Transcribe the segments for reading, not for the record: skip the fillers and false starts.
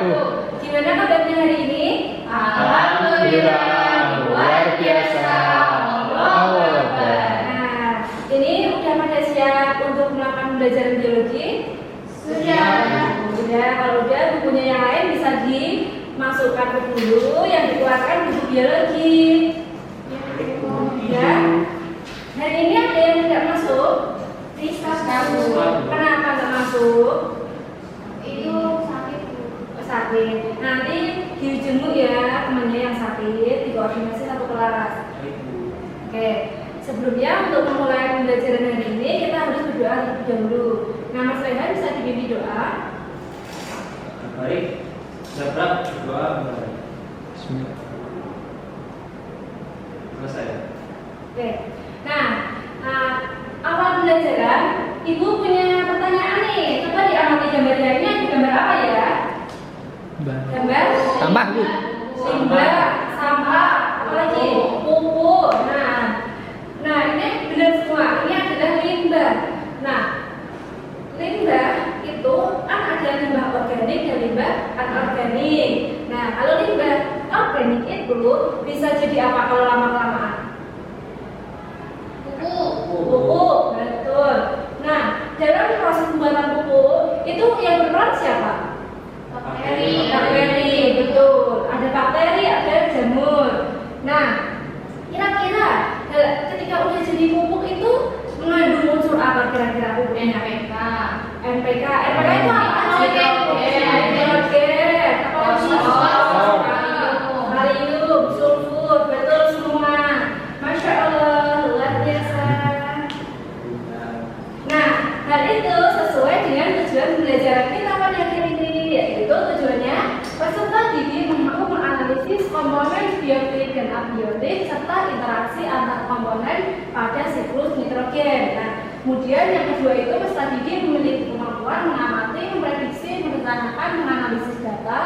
wabarakatuh. Gimana kabarnya hari ini? Alhamdulillah, luar biasa. Allahu Akbar. Nah, ini udah pada siap untuk melakukan pembelajaran biologi? Sudah. Kalau udah, bukunya yang lain bisa dimasukkan ke dulu, yang dikeluarkan buku biologi. Ya. Hari ini ada yang tidak masuk? Kenapa nggak masuk? Itu sakit. Sakit. Nanti dijenguk ya temannya yang sakit, dikoordinasi satu kelas. Oke. Sebelumnya untuk memulai pembelajaran hari ini kita harus berdoa terlebih dahulu. Nah, Mas Rehan bisa dibimbing doa. Baik, Zabrak berdoa mulai. Bismillah. Selesai. Oke. Nah, awal pembelajaran, Ibu punya pertanyaan nih. Coba diamati gambarnya. Ini ada gambar apa ya? Gambar Tambah, Bu. limbah, sampah, apa lagi? Pupuk. Nah ini benar semua. Ini adalah limbah. Nah, limbah itu kan ada limbah organik dan limbah anorganik. Nah, kalau limbah organik itu bisa jadi apa kalau lama-kelamaan? Pupuk, betul. Nah, dalam proses pembuatan pupuk itu yang berperan siapa? Bakteri, betul. Ada bakteri, ada jamur. Nah, kira-kira ketika udah jadi pupuk itu mengandung unsur apa kira-kira pupuknya? NPK. NPK itu apa sih? Nitrogen, fosfor, kalium, sulfur, betul semua. Masya Allah, luar biasa. Nah, hal itu sesuai dengan tujuan pembelajaran kita pada hari ini, yaitu tujuannya peserta didik mampu menganalisis komponen biotik dan abiotik serta interaksi antar komponen pada siklus nitrogen. Nah, kemudian yang kedua itu peserta didik memiliki kemampuan mengamati, memprediksi, merencanakan, menganalisis data,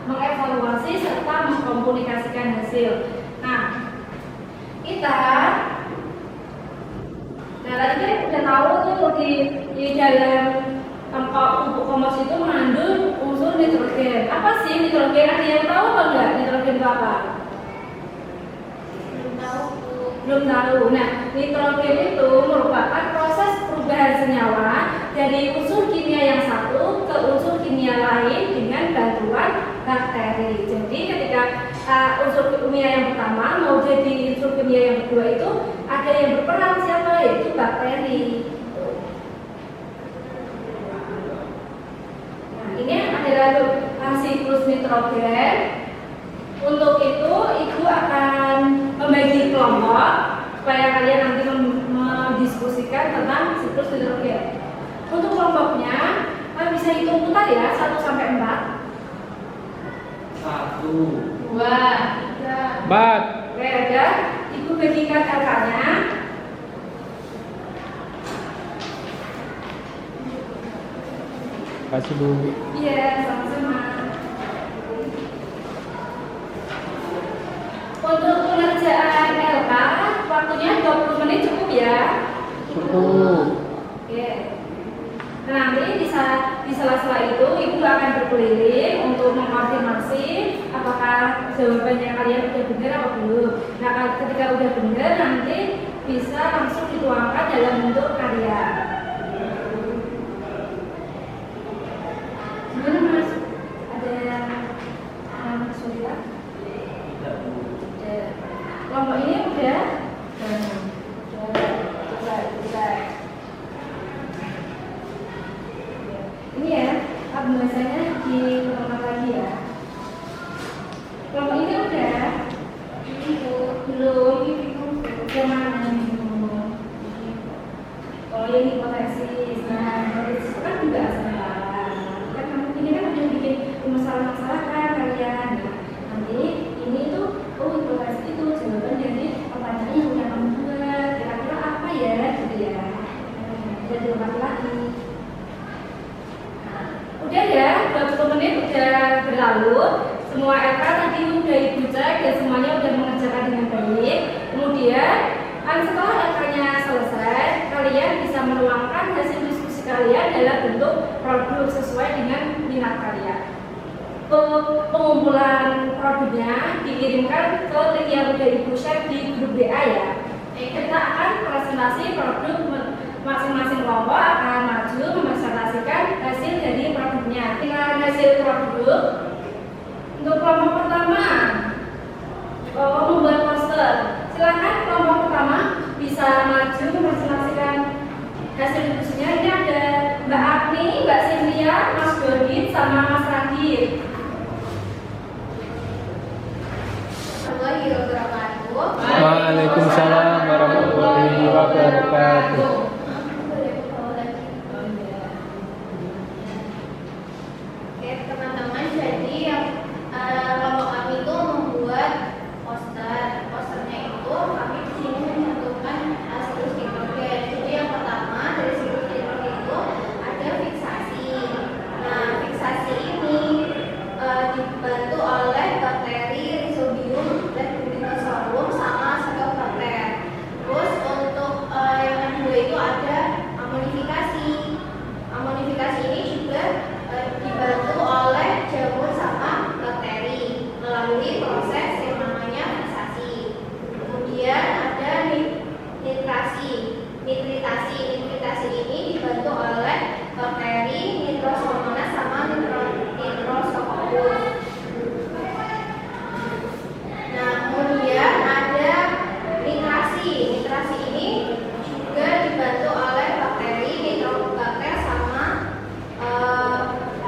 mengevaluasi serta mengkomunikasikan hasil. Nah, tadi kita udah tahu tuh di dalam pupuk kompos itu mengandung unsur nitrogen. Apa sih nitrogen? Ada yang tahu apa enggak? Nitrogen itu apa? Belum tahu. Nah, nitrogen itu merupakan proses perubahan senyawa dari unsur kimia yang satu ke unsur kimia lain dengan bantuan bakteri. Jadi ketika unsur kimia yang pertama mau jadi unsur kimia yang kedua itu ada yang berperan siapa? Yaitu bakteri. Nah, ini adalah siklus nitrogen. Untuk itu, Ibu akan membagi kelompok supaya kalian nanti mendiskusikan tentang siklus nitrogen. Untuk kelompoknya, kalian bisa hitung putar ya, 1 sampai 4. 1, 2, 3, 4. Oke, ada. Ibu bagikan angkanya. Kasih, Bu. Iya, sama-sama. Untuk pengerjaan LK, waktunya 20 menit cukup ya? Cukup. Oke. Nah, nanti di sela-sela itu Ibu akan berkeliling untuk mengkonfirmasi apakah jawabannya kalian sudah benar atau belum. Nah, ketika udah benar nanti bisa langsung dituangkan dalam bentuk karya. Gimana Mas? Ada yang kesulitan? Kelompok ini udah? Ini ya, pembahasannya diulang lagi ya. Kelompok ini udah? Belum. Yang mana ini? Oh, yang hipotesis. Nah, hipotesis itu kan juga salah. Kan kamu ini kan udah bikin masalah-masalah kan kalian. Nah, nanti ini tuh, hipotesis itu jawaban dari pertanyaan yang udah kamu buat. Kira-kira apa ya, gitu ya. Udah diulang lagi. Udah ya, 20 menit udah berlalu. Semua LK tadi udah Ibu cek dan semuanya udah mengerjakan dengan baik. Kemudian setelah LK-nya selesai, kalian bisa menuangkan hasil diskusi kalian dalam bentuk produk sesuai dengan minat kalian. pengumpulan produknya dikirimkan ke link yang udah Ibu share di grup BA ya. Kita akan presentasi produk masing-masing kelompok akan maju mempresentasikan hasil dari produknya. Dengan hasil produk untuk kelompok pertama membuat poster. Silakan kelompok pertama bisa maju mempresentasikan hasil diskusinya. Ini ada Mbak Agni, Mbak Cynthia, Mas Dodit, sama Mas Radit. Waalaikumsalam warahmatullahi wabarakatuh. Oke teman-teman, jadi kelompok kami itu membuat posternya itu kami di sini mencantumkan siklus nitrogen. Jadi yang pertama dari siklus nitrogen itu ada fiksasi. Nah fiksasi ini dibantu oleh bakteri Rhizobium lepidosorum sama Stachybotrys. Terus untuk yang kedua itu ada amonifikasi. Amonifikasi ini juga dibantu oleh jamur sama bakteri melalui proses yang namanya fiksasi. Kemudian ada nitritasi. Nitritasi ini dibantu oleh bakteri Nitrosomonas sama Nitrosococcus. Nah, kemudian ada nitrasi. Nitrasi ini juga dibantu oleh bakteri Nitrobacter sama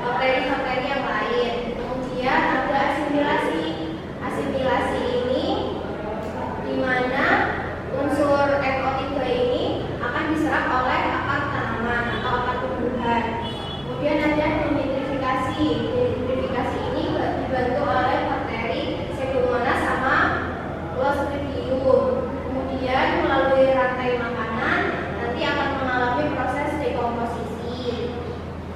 bakteri-bakteri yang lain. Kemudian ada asimilasi. Asimilasi ini di mana unsur NO3 ini akan diserap oleh akar tanaman atau akar tumbuhan. Kemudian ada denitrifikasi. Denitrifikasi ini dibantu oleh bakteri Pseudomonas sama Clostridium. Kemudian melalui rantai makanan nanti akan mengalami proses dekomposisi.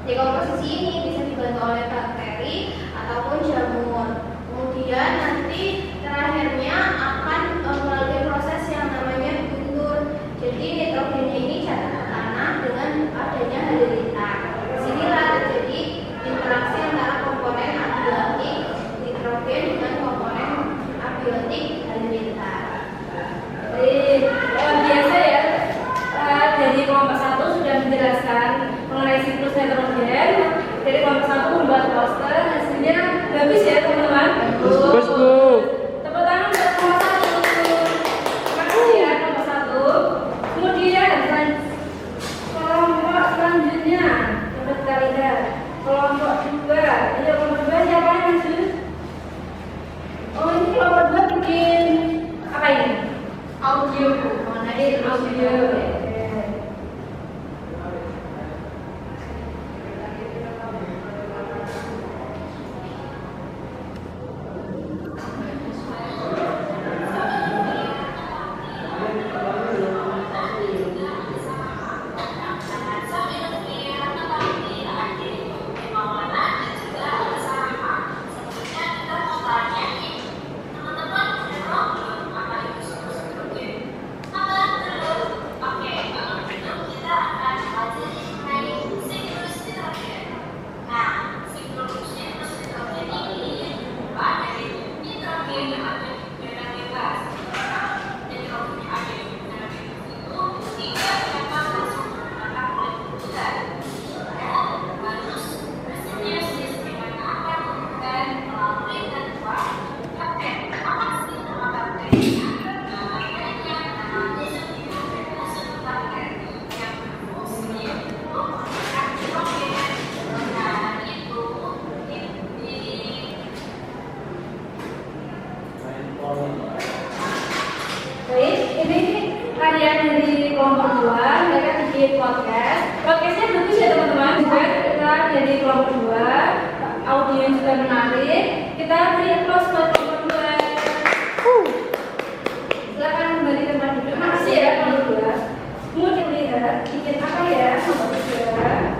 Dekomposisi ini bisa dibantu oleh bakteri ataupun jamur. Kemudian nanti terakhirnya akan melalui proses yang namanya guntur. Jadi nitrogennya ini jatuh ke tanah dengan adanya halilintar. Disinilah terjadi interaksi antara komponen abiotik nitrogen dengan komponen abiotik halilintar. Biasa ya, dari kelompok 1 sudah menjelaskan mengenai siklus nitrogen. Dari kelompok 1 membuat poster, hasilnya bagus ya teman-teman. Bagus, Bu. Tepuk tangan untuk kelompok 1. Terima kasih ya kelompok 1. Kemudian kelompok selanjutnya dapat kita lihat kelompok 2. Ini kelompok 2 siapa yang maju? Oh ini kelompok 2 bikin apa ini? Audio, mengenai audio. Baik, ini karya dari kelompok 2, mereka bikin podcast. Podcastnya bagus ya teman-teman. Juga kita dari kelompok 2, audio juga menarik. Kita beri applause buat kelompok 2. Silakan kembali ke tempat duduk. Makasih ya kelompok 2. Mau dilihat bikin apa ya kelompok 2?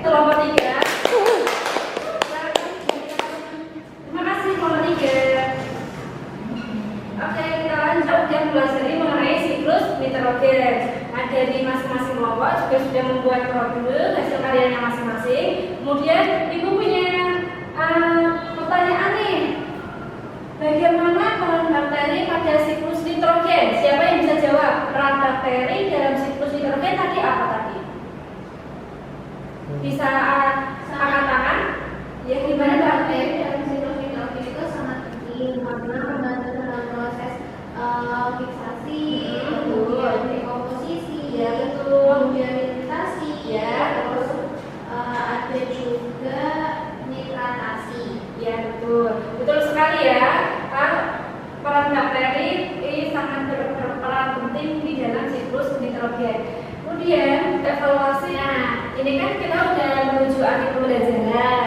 kelompok 3. Terima kasih kelompok 3. Oke, kita lanjut dan belajar mengenai siklus nitrogen. Nah, dari masing-masing kelompok juga sudah membuat produk hasil karyanya masing-masing. Kemudian ibu punya pertanyaan nih. Bagaimana peran bakteri pada siklus nitrogen? Siapa yang bisa jawab? Peran bakteri dalam siklus nitrogen tadi apa tadi? Bisa angkat tangan? Ya, gimana Bakteri bakteri? dalam siklus nitrogen itu sangat penting karena membantu dalam proses fiksasi, kemudian dekomposisi, Ya, betul. kemudian nitritasi, Ya, terus ada juga nitratasi. Ya, betul. Betul sekali ya. Peran bakteri ini sangat berperan penting di dalam siklus nitrogen. Kemudian evaluasi. Nah, ini kan kita udah menuju akhir pembelajaran.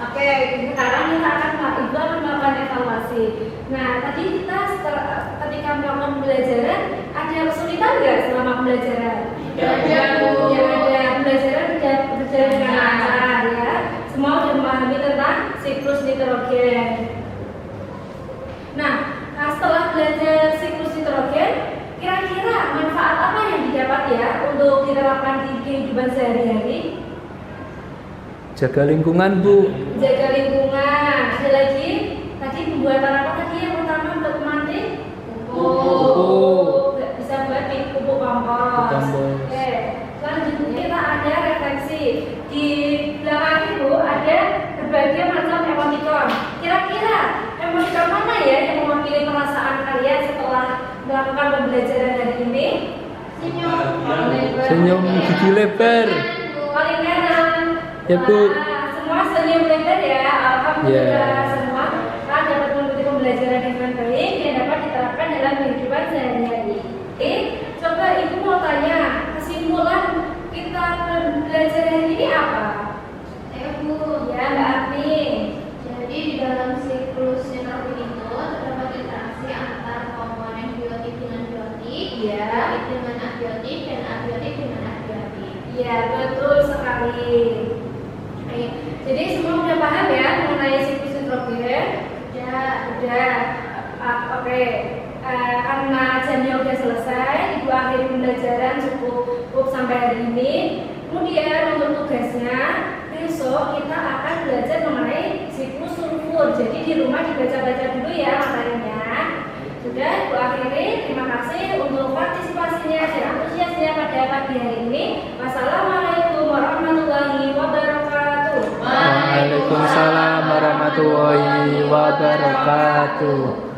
Oke, sekarang kita akan melakukan evaluasi. Nah, tadi kita ketika melakukan pembelajaran ada kesulitan nggak selama pembelajaran? Tidak. Yang ada pembelajaran tidak berjalan dengan lancar ya. Semua sudah memahami tentang siklus nitrogen. Nah, setelah belajar siklus nitrogen, kira-kira manfaat apa yang didapat ya untuk diterapkan di kehidupan sehari-hari? Jaga lingkungan, Bu. Jaga lingkungan. Ada lagi? Tadi pembuatan apa tadi yang pertama untuk memantik? Pupuk. Bisa buat pupuk kompos. Kompos. Oke. Selanjutnya kita ada refleksi. Di belakang ibu ada berbagai macam emoticon. Kira-kira emoticon mana ya yang mewakili perasaan kalian setelah melakukan pembelajaran hari ini? Senyum gigi lebar. Paling kanan. Ya, Bu. Semua senyum lebar ya. Alhamdulillah Ya. semua dapat mengikuti pembelajaran dengan baik dan dapat diterapkan dalam kehidupan sehari-hari. Coba ibu mau tanya kesimpulan kita belajar hari ini apa? Bu, Ya, Mbak Arni. jadi di dalam siklus nitrogen itu terdapat interaksi antar komponen biotik dengan biotik, Iya. biotik dengan abiotik, dan abiotik dengan abiotik. Iya, betul sekali. Baik. Jadi semua sudah paham ya mengenai siklus nitrogen? Udah. Oke. Karena jamnya udah selesai, ibu akhiri pembelajaran cukup sampai hari ini. Kemudian untuk tugasnya besok kita akan belajar mengenai siklus sulfur. Jadi di rumah dibaca-baca dulu ya materinya. Sudah, ibu akhiri. Terima kasih untuk partisipasinya dan antusiasnya pada pagi hari ini. Wassalamualaikum warahmatullahi wabarakatuh. Waalaikumsalam warahmatullahi wabarakatuh.